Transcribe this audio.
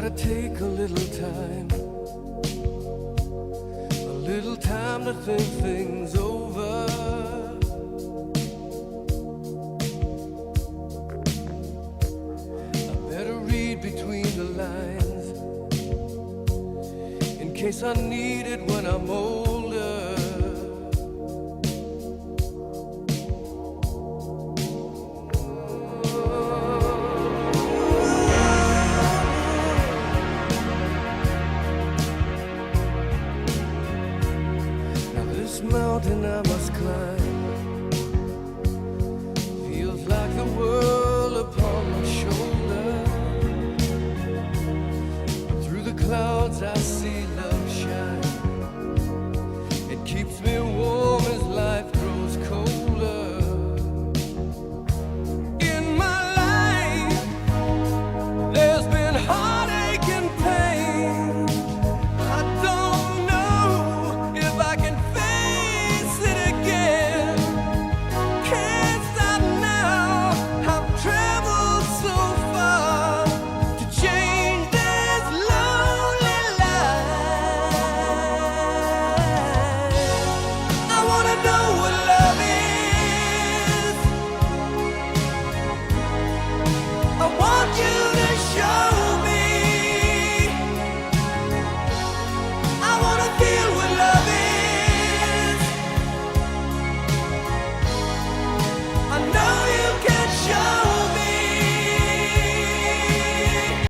Gotta take a little time to think things over. I better read between the lines in case I need it when I'm older. This mountain I must climb feels like the world upon my shoulder. Through the clouds I see